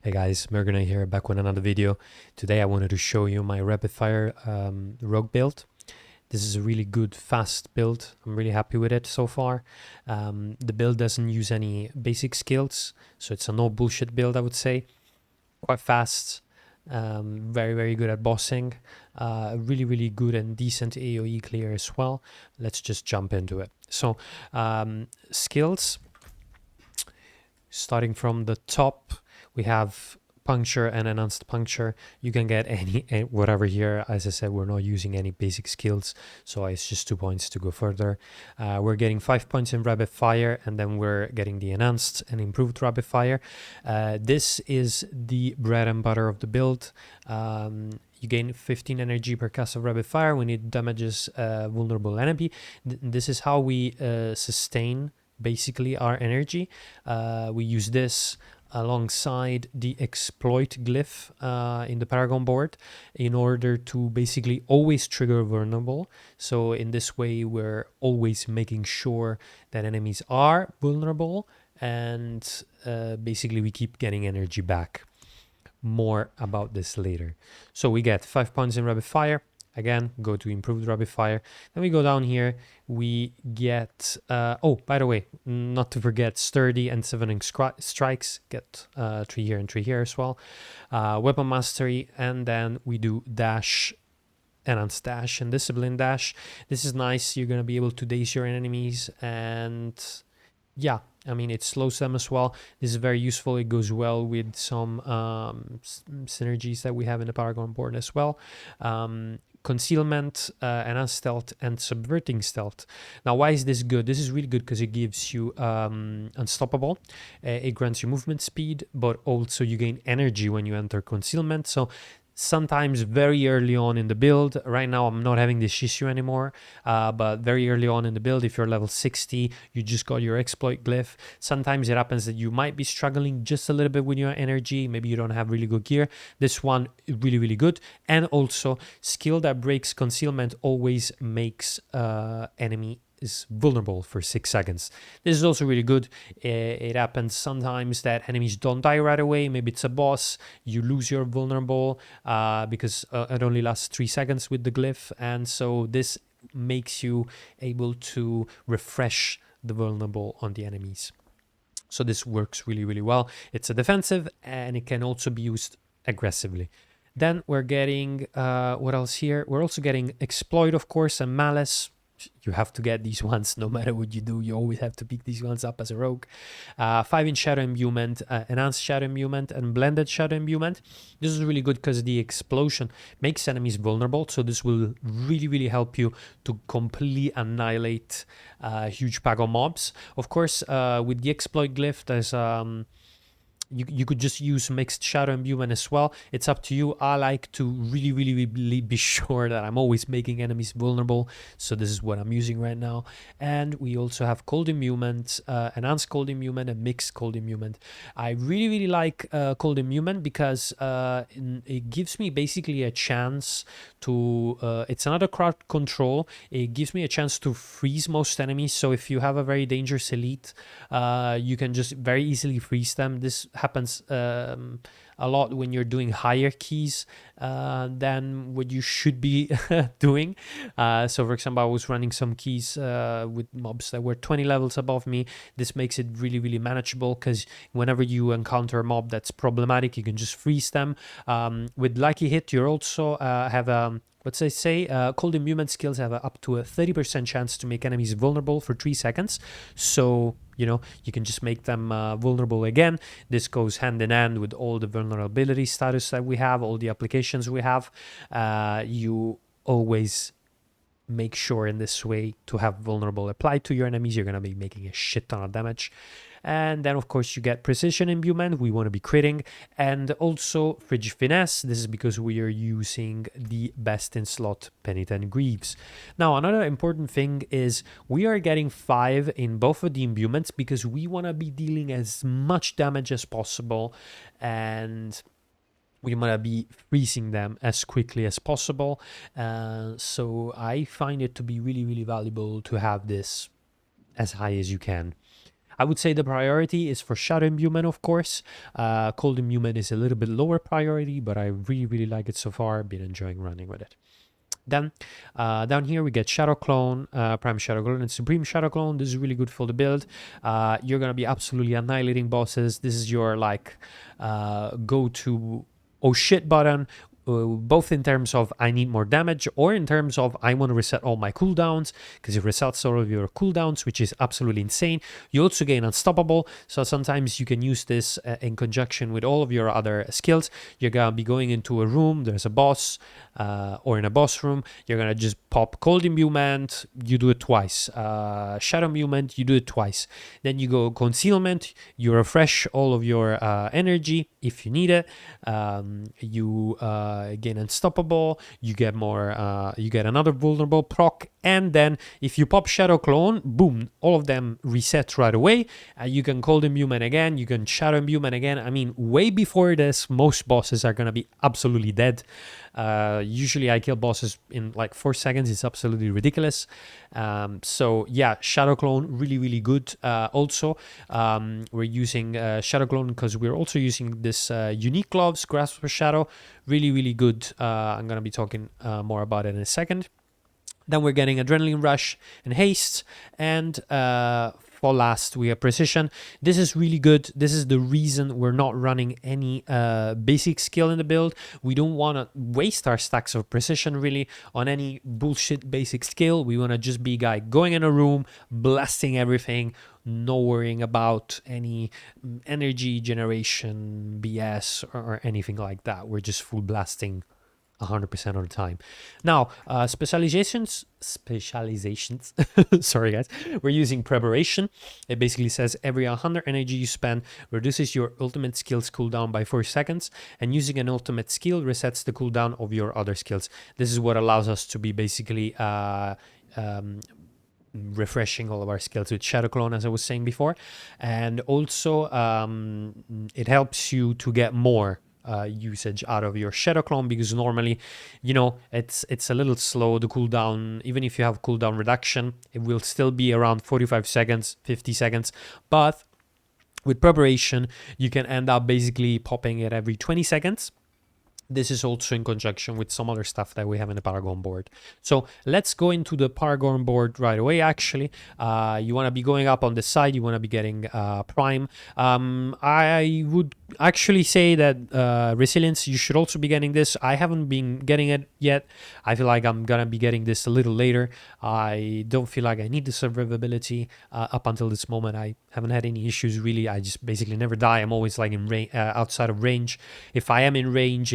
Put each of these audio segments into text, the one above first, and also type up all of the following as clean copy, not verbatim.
Hey guys, Mirgonar here, back with another video. Today I wanted to show you my rapid fire rogue build. This is a really good, fast build. I'm really happy with it so far. The build doesn't use any basic skills, so it's a no bullshit build, I would say. Quite fast, very good at bossing, really good and decent AoE clear as well. Let's just jump into it. So, skills, starting from the top, we have puncture and enhanced puncture. You can get any whatever here. As I said, we're not using any basic skills, so it's just 2 points to go further. We're getting 5 points in rapid fire, and then we're getting the enhanced and improved rapid fire. This is the bread and butter of the build. You gain 15 energy per cast of rapid fire when it damages a vulnerable enemy. This is how we sustain basically our energy. We use this alongside the exploit glyph in the Paragon board in order to basically always trigger vulnerable. So in this way, we're always making sure that enemies are vulnerable, and basically we keep getting energy back. More about this later. So we get 5 points in rapid fire. Again, go to improved rapid fire. Then we go down here. We get, oh, by the way, not to forget sturdy and severing strikes. Get 3 here and 3 here as well. Weapon mastery, and then we do dash, enhanced dash, and discipline dash. This is nice. You're gonna be able to daze your enemies, and yeah, I mean, it slows them as well. This is very useful. It goes well with some synergies that we have in the Paragon board as well. Concealment, enhanced stealth, and subverting stealth. Now, why is this good? This is really good because it gives you unstoppable. It grants you movement speed, but also you gain energy when you enter concealment. So sometimes very early on in the build, right now I'm not having this issue anymore, but very early on in the build, if you're level 60, you just got your exploit glyph. Sometimes it happens that you might be struggling just a little bit with your energy. Maybe you don't have really good gear. This one is really good. And also, skill that breaks concealment always makes enemy is vulnerable for 6 seconds. This is also really good. It happens sometimes that enemies don't die right away. Maybe it's a boss. You lose your vulnerable because it only lasts 3 seconds with the glyph. And so this makes you able to refresh the vulnerable on the enemies. So this works really well. It's a defensive, and it can also be used aggressively. Then we're getting, what else here? We're also getting exploit, of course, and malice. You have to get these ones no matter what you do. You always have to pick these ones up as a rogue. 5 in shadow imbuement, enhanced shadow imbuement, and blended shadow imbuement. This is really good because the explosion makes enemies vulnerable. So this will really help you to completely annihilate huge Paragon mobs. Of course, with the exploit glyph, there's you could just use mixed shadow imbuement as well. It's up to you. I like to really be sure that I'm always making enemies vulnerable, so this is what I'm using right now. And we also have cold imbuement, enhanced cold imbuement, and mixed cold imbuement. I really like cold imbuement because it gives me basically a chance to it's another crowd control. It gives me a chance to freeze most enemies. So if you have a very dangerous elite, you can just very easily freeze them. This happens a lot when you're doing higher keys than what you should be doing. So for example, I was running some keys with mobs that were 20 levels above me. This makes it really manageable because whenever you encounter a mob that's problematic, you can just freeze them. With Lucky Hit, you also have let's say cold imbuement skills have up to a 30% chance to make enemies vulnerable for 3 seconds. So, you know, you can just make them vulnerable again. This goes hand in hand with all the vulnerability status that we have, all the applications we have. You always make sure in this way to have vulnerable applied to your enemies. You're going to be making a shit ton of damage. And then, of course, you get precision imbuement. We want to be critting. And also frigid finesse. This is because we are using the best in slot penitent greaves. Now, another important thing is we are getting 5 in both of the imbuments because we want to be dealing as much damage as possible, and we want to be freezing them as quickly as possible. So I find it to be really valuable to have this as high as you can. I would say the priority is for Shadow Imbuement, of course. Cold Imbuement is a little bit lower priority, but I really, really like it so far. Been enjoying running with it. Then down here we get Shadow Clone, Prime Shadow Clone, and Supreme Shadow Clone. This is really good for the build. You're gonna be absolutely annihilating bosses. This is your like go-to oh shit button. Both in terms of I need more damage or in terms of I want to reset all my cooldowns, because it resets all of your cooldowns, which is absolutely insane. You also gain Unstoppable, so sometimes you can use this in conjunction with all of your other skills. You're going to be going into a room, there's a boss, or in a boss room, you're going to just pop Cold Imbuement, you do it twice. Shadow Imbuement, you do it twice. Then you go Concealment, you refresh all of your energy if you need it. You gain Unstoppable, you get more, you get another vulnerable proc, and then if you pop Shadow Clone, boom, all of them reset right away. You can Cold Imbuement again, you can Shadow Imbuement again. I mean, way before this, most bosses are gonna be absolutely dead. Usually I kill bosses in like 4 seconds. It's absolutely ridiculous. So yeah, Shadow Clone, really, really good. Also, we're using Shadow Clone because we're also using this unique gloves, Grasp for Shadow. Really, really good. I'm going to be talking more about it in a second. Then we're getting Adrenaline Rush and Haste. And for last, we have Precision. This is really good. This is the reason we're not running any basic skill in the build. We don't want to waste our stacks of Precision really on any bullshit basic skill. We want to just be a guy going in a room, blasting everything, no worrying about any energy generation BS or anything like that. We're just full blasting 100% of the time. Now, specializations, sorry guys, we're using Preparation. It basically says every 100 energy you spend reduces your ultimate skill's cooldown by 4 seconds, and using an ultimate skill resets the cooldown of your other skills. This is what allows us to be basically refreshing all of our skills with Shadow Clone, as I was saying before. And also it helps you to get more usage out of your Shadow Clone, because normally, you know, it's a little slow, the cooldown. Even if you have cooldown reduction, it will still be around 45 seconds, 50 seconds. But with Preparation, you can end up basically popping it every 20 seconds. This is also in conjunction with some other stuff that we have in the Paragon board. So let's go into the Paragon board right away, actually. You want to be going up on the side. You want to be getting Prime. I would actually say that Resilience, you should also be getting this. I haven't been getting it yet. I feel like I'm going to be getting this a little later. I don't feel like I need the survivability. Up until this moment, I haven't had any issues, really. I just basically never die. I'm always like in outside of range. If I am in range,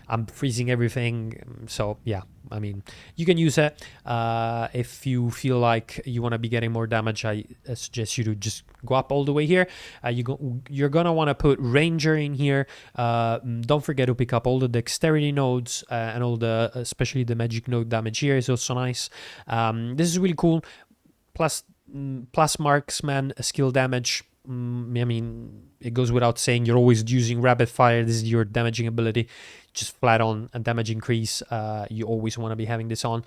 I'm freezing everything. So yeah, I mean, you can use it if you feel like you want to be getting more damage. I suggest you to just go up all the way here. You're gonna want to put Ranger in here. Don't forget to pick up all the dexterity nodes and all the, especially the magic node damage here is also nice. This is really cool. Plus marksman skill damage. I mean, it goes without saying, you're always using rapid fire. This is your damaging ability, just flat on a damage increase. You always want to be having this on.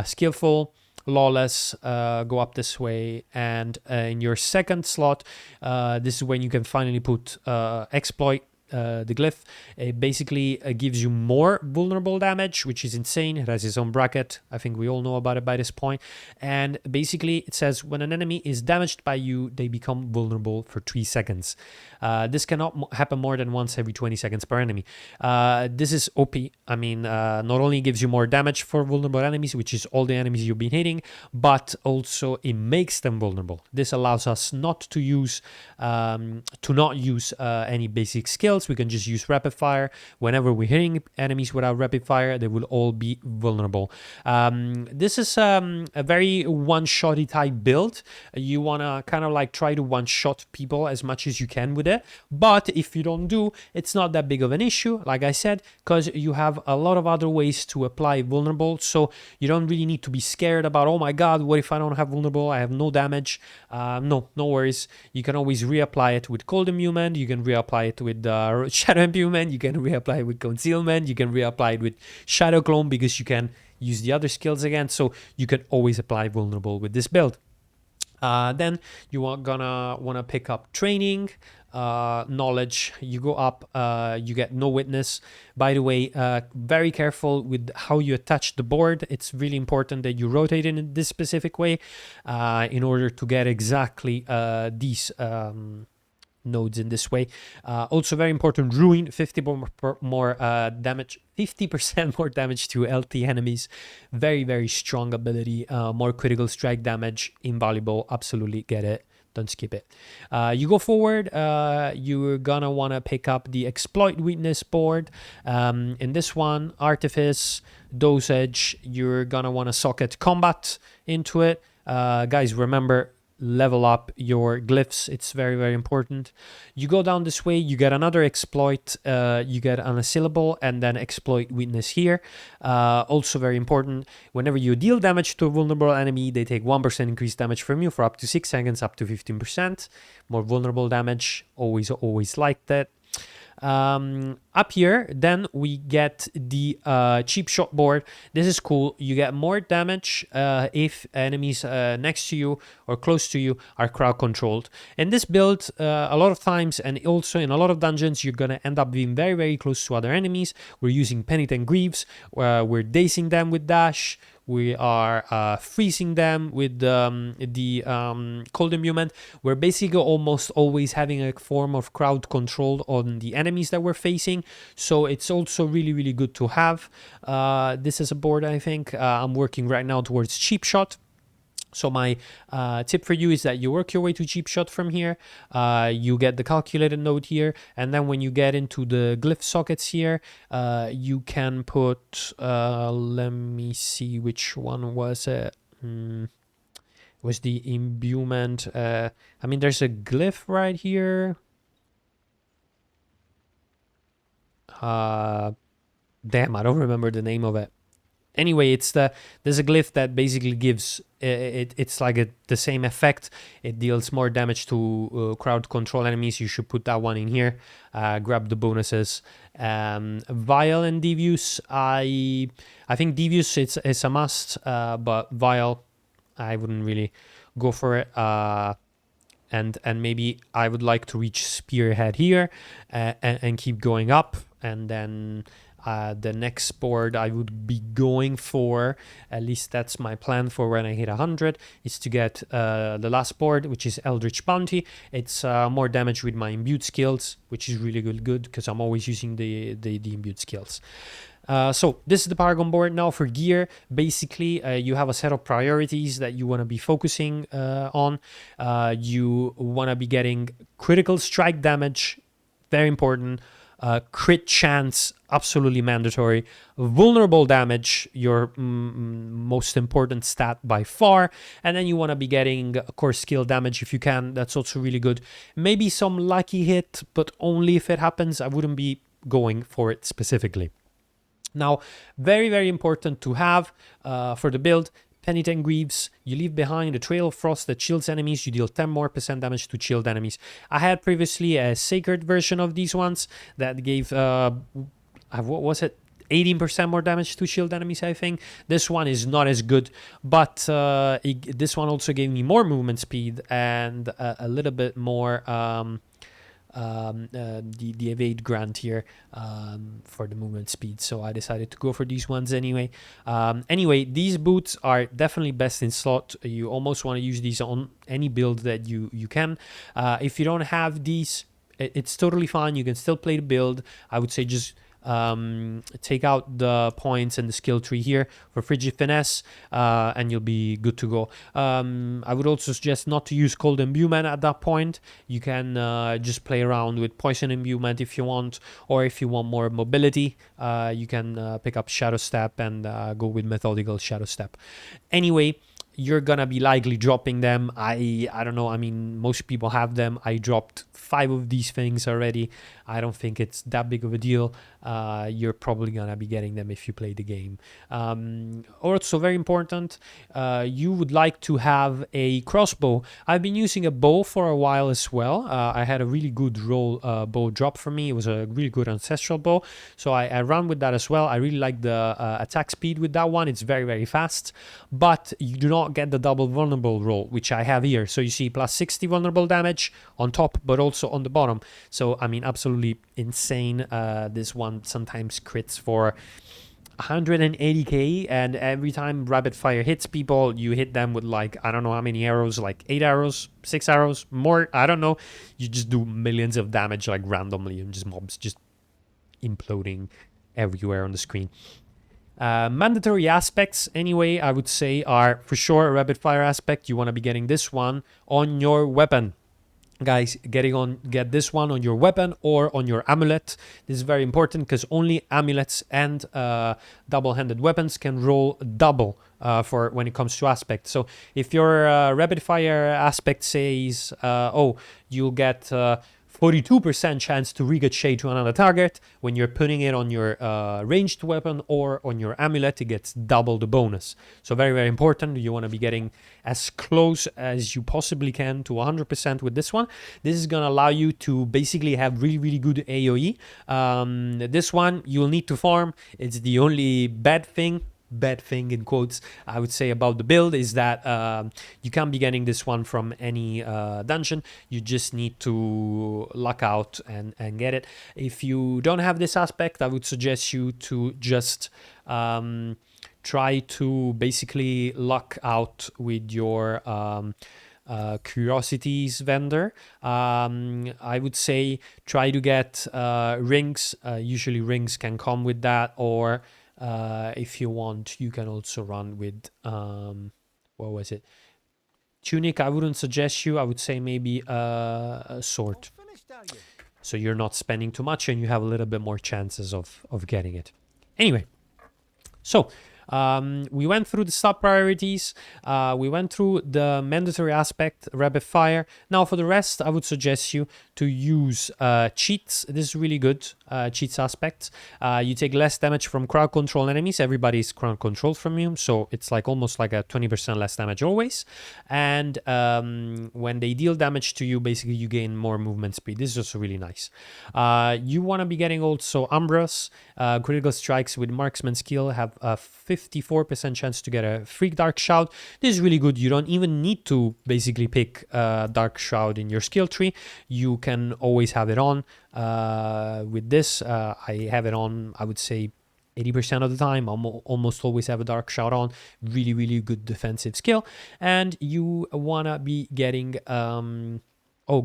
Skillful, Lawless, go up this way, and in your second slot, this is when you can finally put Exploit, the glyph. It basically gives you more vulnerable damage, which is insane. It has its own bracket. I think we all know about it by this point. And basically it says when an enemy is damaged by you, they become vulnerable for 3 seconds. This cannot happen more than once every 20 seconds per enemy. This is OP. I mean, not only gives you more damage for vulnerable enemies, which is all the enemies you've been hitting, but also it makes them vulnerable. This allows us not to use any basic skills. We can just use rapid fire. Whenever we're hitting enemies without rapid fire, they will all be vulnerable. This is a very one-shotty type build. You want to kind of like try to one-shot people as much as you can with it. But if you don't do, it's not that big of an issue, like I said, because you have a lot of other ways to apply vulnerable. So you don't really need to be scared about, oh my God, what if I don't have vulnerable? I have no damage. No worries. You can always reapply it with Cold Imbuement. You can reapply it with Shadow Imbuement. You can reapply it with Concealment. You can reapply it with Shadow Clone, because you can use the other skills again. So you can always apply vulnerable with this build. Then you are gonna want to pick up training, knowledge. You go up, you get no witness. By the way, very careful with how you attach the board. It's really important that you rotate it in this specific way in order to get exactly these nodes in this way. Also very important, ruin, 50 more damage, 50% more damage to LT enemies. Very, very strong ability. More critical strike damage, invaluable. Absolutely get it. Don't skip it. You go forward, you're gonna want to pick up the exploit weakness board. In this one, artifice, dosage, you're gonna want to socket combat into it. Guys, remember, level up your glyphs. It's very, very important. You go down this way, you get another exploit, you get unassailable, and then exploit weakness here. Also very important, whenever you deal damage to a vulnerable enemy, they take 1% increased damage from you for up to 6 seconds, up to 15%. More vulnerable damage, always like that. Up here, then we get the cheap shot board. This is cool. You get more damage if enemies next to you or close to you are crowd controlled. In this build, a lot of times, and also in a lot of dungeons, you're gonna end up being very, very close to other enemies. We're using Penitent Greaves. We're dazing them with dash. We are freezing them with the cold imbuement. We're basically almost always having a form of crowd control on the enemies that we're facing. So it's also really, really good to have. This is a board, I think. I'm working right now towards cheap shot. So my tip for you is that you work your way to cheap shot from here. You get the calculated node here. And then when you get into the glyph sockets here, you can put, let me see which one was it. Was the imbuement. I mean, there's a glyph right here. Damn, I don't remember the name of it. Anyway, there's a glyph that basically gives it's like the same effect. It deals more damage to crowd control enemies. You should put that one in here. Grab the bonuses. Vial and Devious. I think Devious it's a must, but Vial I wouldn't really go for it. And maybe I would like to reach Spearhead here and keep going up, and then the next board I would be going for, at least that's my plan for when I hit 100, is to get the last board, which is Eldritch Bounty. It's more damage with my imbued skills, which is really good because I'm always using the imbued skills. So this is the Paragon board. Now for gear, basically you have a set of priorities that you want to be focusing on. You want to be getting critical strike damage, very important. Crit chance, absolutely mandatory. Vulnerable damage, your most important stat by far. And then you want to be getting core skill damage if you can. That's also really good. Maybe some lucky hit, but only if it happens. I wouldn't be going for it specifically. Now, very, very important to have for the build, Penitent Greaves. You leave behind a trail of frost that chills enemies. You deal 10% more damage to chilled enemies. I had previously a sacred version of these ones that gave, what was it? 18% more damage to shield enemies, I think. This one is not as good, but this one also gave me more movement speed and a little bit more the evade grant here for the movement speed, so I decided to go for these ones anyway. Anyway, these boots are definitely best in slot. You almost want to use these on any build that you can. If you don't have these, it's totally fine. You can still play the build. I would say just take out the points and the skill tree here for Frigid Finesse, and you'll be good to go. I would also suggest not to use Cold Imbuement at that point. You can just play around with Poison Imbuement if you want, or if you want more mobility, you can pick up Shadow Step and go with Methodical Shadow Step. Anyway, you're gonna be likely dropping them. I don't know, I mean, most people have them. I dropped 5 of these things already. I don't think it's that big of a deal. You're probably gonna be getting them if you play the game. Also very important, you would like to have a crossbow. I've been using a bow for a while as well. I had a really good roll bow drop for me. It was a really good ancestral bow, so I ran with that as well. I really like the attack speed with that one. It's very, very fast, but you do not get the double vulnerable roll, which I have here. So you see plus 60 vulnerable damage on top, but also on the bottom. So I mean, absolutely insane. This one sometimes crits for 180k, and every time rapid fire hits people, you hit them with like, I don't know how many arrows, like 8 arrows, 6 arrows, more, I don't know. You just do millions of damage like randomly, and just mobs just imploding everywhere on the screen. Mandatory aspects, anyway, I would say are for sure a rapid fire aspect. You want to be getting this one on your weapon. Guys, get this one on your weapon or on your amulet. This is very important because only amulets and double-handed weapons can roll double for when it comes to aspect. So if your rapid fire aspect says, oh, you'll get 42% chance to ricochet to another target, when you're putting it on your ranged weapon or on your amulet, it gets double the bonus. So very, very important. You want to be getting as close as you possibly can to 100% with this one. This is going to allow you to basically have really, really good AoE. This one you'll need to farm. It's the only bad thing in quotes I would say about the build is that you can't be getting this one from any dungeon. You just need to luck out and get it. If you don't have this aspect, I would suggest you to just try to basically luck out with your curiosities vendor. I would say try to get rings. Usually rings can come with that, or if you want, you can also run with what was it? Tunic. I wouldn't suggest you. I would say maybe a sword. So you're not spending too much and you have a little bit more chances of getting it. Anyway, so we went through the sub priorities. We went through the mandatory aspect, rapid fire. Now for the rest, I would suggest you to use cheats. This is really good, cheats aspect. You take less damage from crowd control enemies. Everybody's crowd controlled from you, so it's like almost like a 20% less damage always. And when they deal damage to you, basically you gain more movement speed. This is also really nice. You want to be getting also Umbras. Critical strikes with marksman skill have a 54% chance to get a Freak Dark Shroud. This is really good. You don't even need to basically pick Dark Shroud in your skill tree. You can always have it on. With this, I have it on, I would say, 80% of the time. Almost always have a Dark Shroud on. Really, really good defensive skill. And you want to be getting...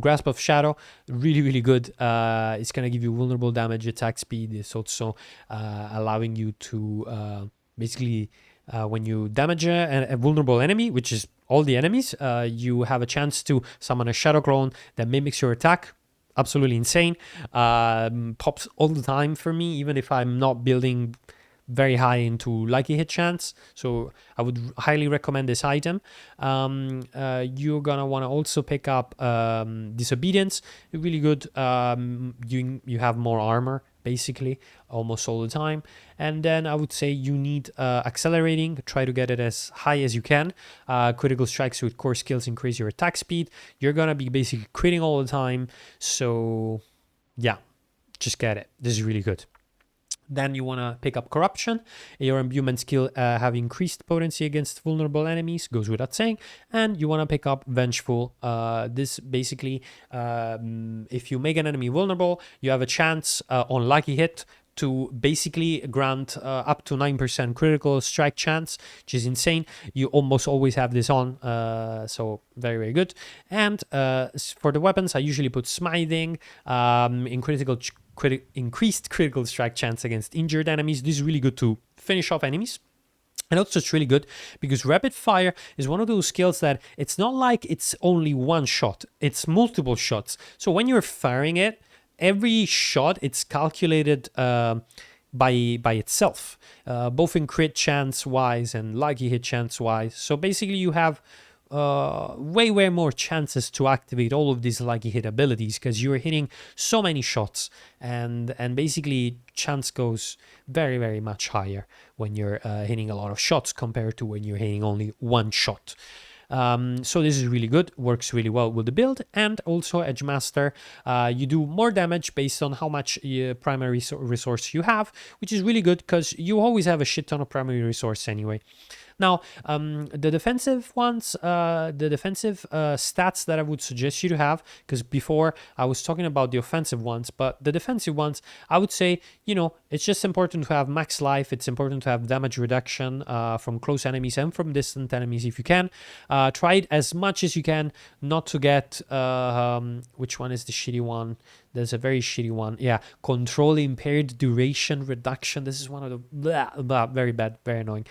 Grasp of Shadow, really, really good. It's going to give you vulnerable damage, attack speed. It's also allowing you to basically, when you damage a vulnerable enemy, which is all the enemies, you have a chance to summon a Shadow Clone that mimics your attack. Absolutely insane. Pops all the time for me, even if I'm not building very high into lucky hit chance, so I would highly recommend this item. You're gonna want to also pick up Disobedience. Really good. You have more armor basically almost all the time. And then I would say you need Accelerating. Try to get it as high as you can. Critical strikes with core skills increase your attack speed. You're gonna be basically critting all the time, so yeah, just get it. This is really good. Then you want to pick up Corruption. Your imbuement skill have increased potency against vulnerable enemies, goes without saying. And you want to pick up Vengeful. This basically, if you make an enemy vulnerable, you have a chance on lucky hit to basically grant up to 9% critical strike chance, which is insane. You almost always have this on, so very, very good. And for the weapons, I usually put Smithing in increased critical strike chance against injured enemies. This is really good to finish off enemies. And also it's really good because rapid fire is one of those skills that it's not like it's only one shot, it's multiple shots. So when you're firing it, every shot it's calculated by itself, both in crit chance wise and lucky hit chance wise. So basically you have way more chances to activate all of these lucky hit abilities because you're hitting so many shots, and basically chance goes very much higher when you're hitting a lot of shots compared to when you're hitting only one shot. So this is really good, works really well with the build. And also Edgemaster, you do more damage based on how much primary resource you have, which is really good because you always have a shit ton of primary resource anyway. Now, the defensive ones, the defensive stats that I would suggest you to have, because before I was talking about the offensive ones, but the defensive ones, I would say, it's just important to have max life. It's important to have damage reduction from close enemies and from distant enemies if you can. Try it as much as you can not to get, which one is the shitty one? There's a very shitty one. Yeah, control impaired duration reduction. This is one of the very bad, very annoying.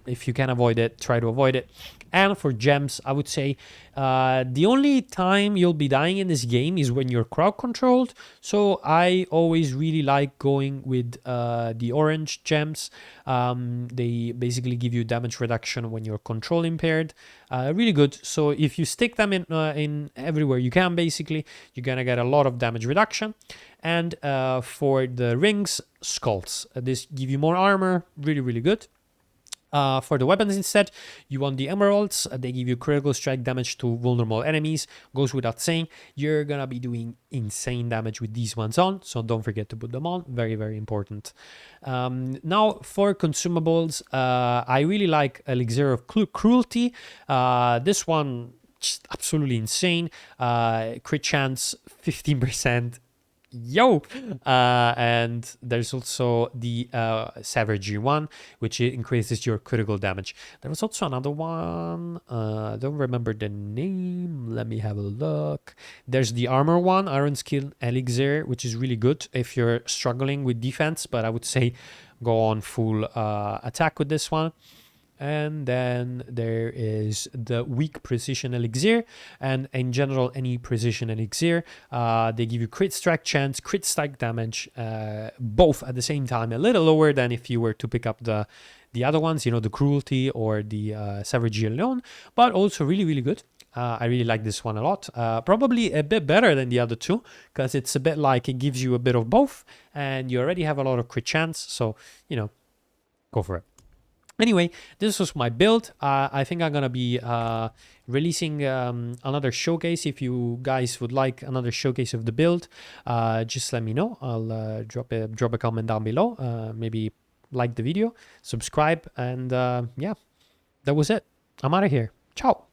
If you can avoid it, try to avoid it. And for gems, I would say the only time you'll be dying in this game is when you're crowd controlled. So I always really like going with the orange gems. They basically give you damage reduction when you're control impaired. Really good. So if you stick them in everywhere you can, basically, you're gonna get a lot of damage reduction. And for the rings, skulls. This give you more armor. Really good. For the weapons instead, you want the emeralds. They give you critical strike damage to vulnerable enemies. Goes without saying, you're gonna be doing insane damage with these ones on, so don't forget to put them on. Very important. Now for consumables, I really like Elixir of Cruelty. This one, just absolutely insane. Crit chance 15%. And there's also the Savagery one, which increases your critical damage. There was also another one, I don't remember the name, let me have a look. There's the armor one, Iron Skin Elixir, which is really good if you're struggling with defense, but I would say go on full attack with this one. And then there is the weak precision elixir, and in general any precision elixir, they give you crit strike chance, crit strike damage, both at the same time, a little lower than if you were to pick up the other ones, the cruelty or the savagery alone, but also really good. I really like this one a lot. Probably a bit better than the other two, because it's a bit like it gives you a bit of both, and you already have a lot of crit chance, so go for it. Anyway, this was my build. I think I'm going to be releasing another showcase. If you guys would like another showcase of the build, just let me know. I'll drop a comment down below. Maybe like the video, subscribe, and yeah, that was it. I'm out of here. Ciao.